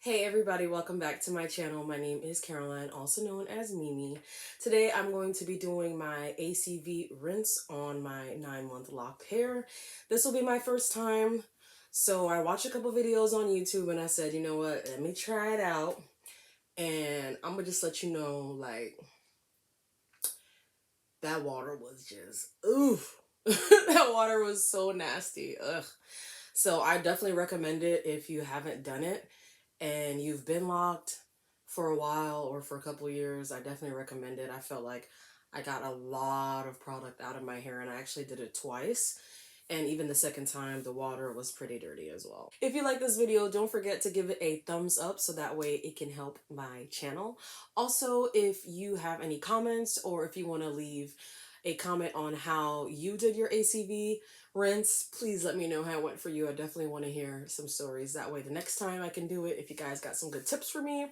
Hey everybody, welcome back to my channel. My name is Caroline, also known as Mimi. Today I'm going to be doing my ACV rinse on my 9-month locked hair. This will be my first time, so I watched a couple videos on YouTube and I said, you know what, let me try it out. And I'm gonna just let you know, like, that water was just, oof. That water was so nasty, ugh. So I definitely recommend it if you haven't done it and you've been locked for a while or for a couple years. I definitely recommend it. I felt like I got a lot of product out of my hair, and I actually did it twice. And even the second time, the water was pretty dirty as well. If you like this video, don't forget to give it a thumbs up so that way it can help my channel. Also, if you have any comments or if you want to leave a comment on how you did your ACV rinse, please let me know how it went for you. I definitely want to hear some stories. That way the next time I can do it, if you guys got some good tips for me,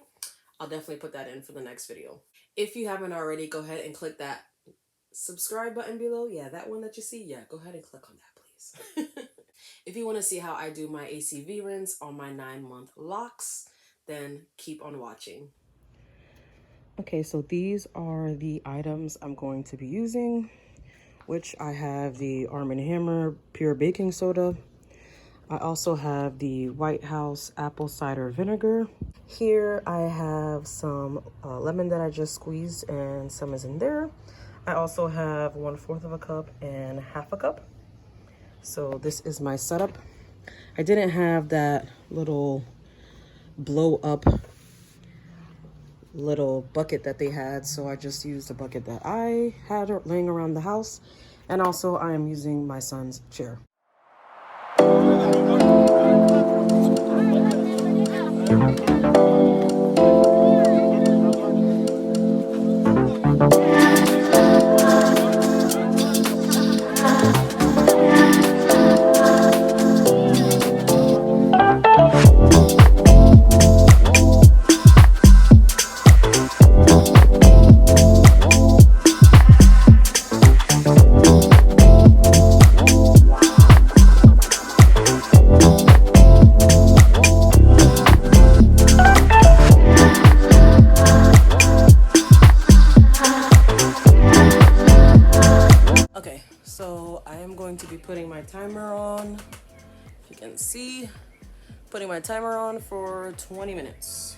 I'll definitely put that in for the next video. If you haven't already, go ahead and click that subscribe button below. Yeah, that one that you see. Yeah, go ahead and click on that, please. If you want to see how I do my ACV rinse on my 9-month locks, then keep on watching. Okay, so these are the items I'm going to be using, which I have the Arm & Hammer pure baking soda. I also have the White House apple cider vinegar. Here I have some lemon that I just squeezed and some is in there. I also have 1/4 of a cup and 1/2 a cup. So this is my setup. I didn't have that little blow up little bucket that they had, so I just used a bucket that I had laying around the house. And also I am using my son's chair. So I am going to be putting my timer on. If you can see, putting my timer on for 20 minutes.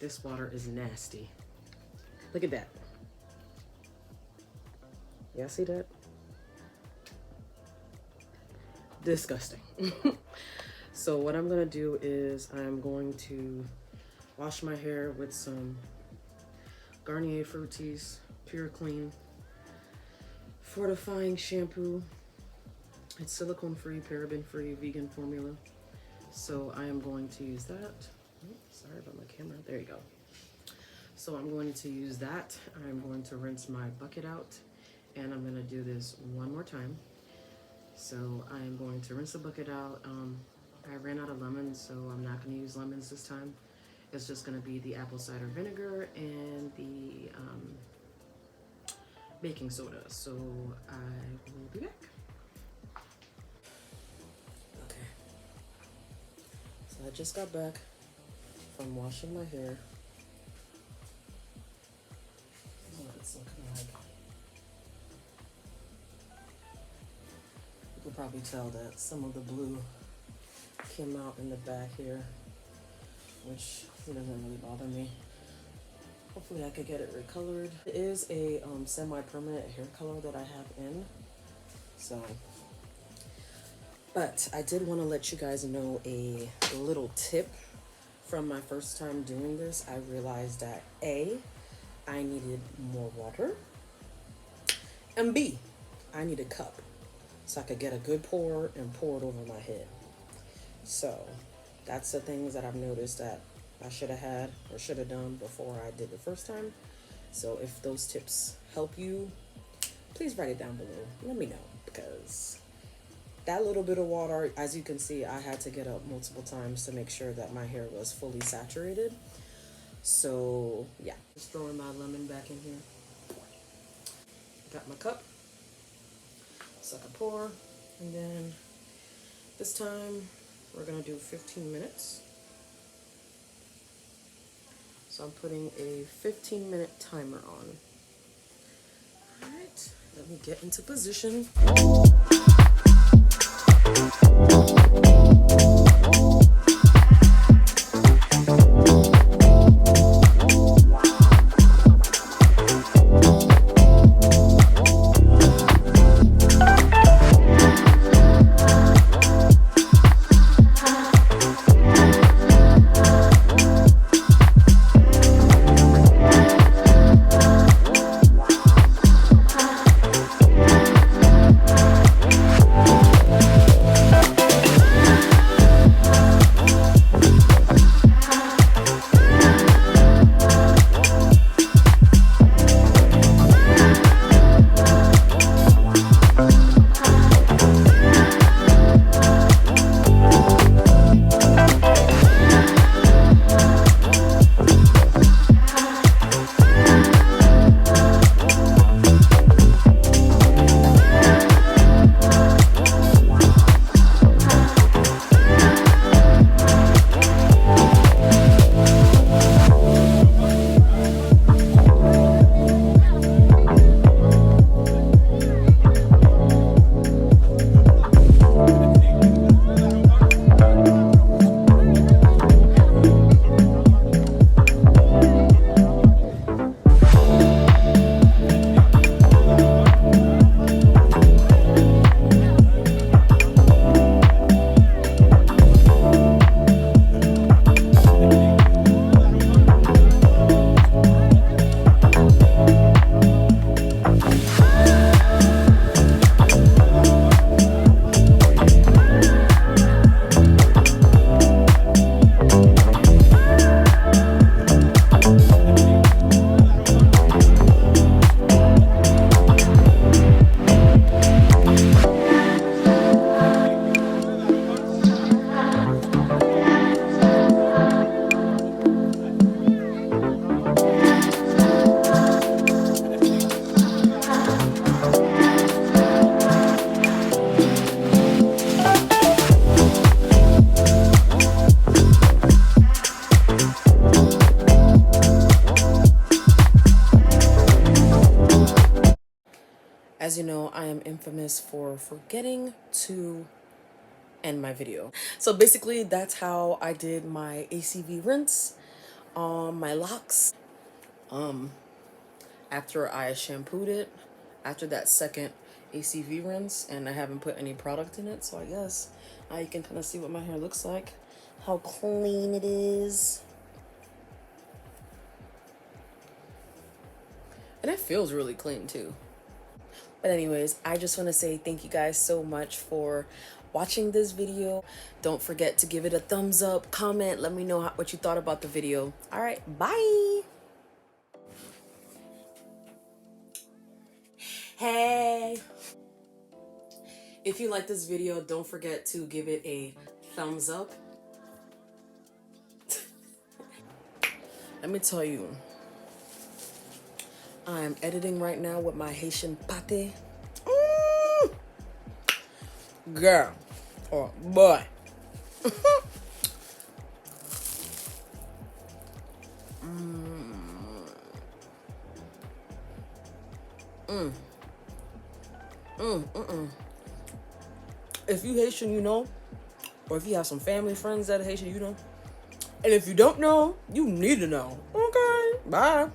This water is nasty. Look at that. Y'all see that? Disgusting. So what I'm gonna do is I'm going to wash my hair with some Garnier Fructis Pure Clean Fortifying Shampoo. It's silicone free, paraben free, vegan formula. So I am going to use that. Oh, sorry about my camera. There you go. So I'm going to use that. I'm going to rinse my bucket out, and I'm going to do this one more time. So I'm going to rinse the bucket out. I ran out of lemons, so I'm not going to use lemons this time. It's just going to be the apple cider vinegar and the baking soda. So I will be back. Okay. So I just got back from washing my hair. What it's looking like. You can probably tell that some of the blue came out in the back here, which doesn't really bother me. Hopefully I could get it recolored. It is a semi-permanent hair color that I have in, so. But I did want to let you guys know a little tip from my first time doing this. I realized that A, I needed more water, and B, I need a cup so I could get a good pour and pour it over my head. So that's the things that I've noticed that I should have had or should have done before I did the first time. So if those tips help you, please write it down below. Let me know, because that little bit of water, as you can see, I had to get up multiple times to make sure that my hair was fully saturated. So yeah, just throwing my lemon back in here. Got my cup so I can pour, and then this time we're gonna do 15 minutes. So I'm putting a 15-minute timer on. All right, let me get into position. As you know, I am infamous for forgetting to end my video. So basically that's how I did my ACV rinse. on my locks. After I shampooed it, after that second ACV rinse, and I haven't put any product in it, so I guess now you can kind of see what my hair looks like, how clean it is. And it feels really clean too. But anyways, I just want to say thank you guys so much for watching this video. Don't forget to give it a thumbs up, comment, let me know what you thought about the video. All right, bye. Hey. If you like this video, don't forget to give it a thumbs up. Let me tell you, I'm editing right now with my Haitian pate. Girl or boy. If you Haitian, you know, or if you have some family friends that are Haitian, you know. And if you don't know, you need to know. Okay, bye.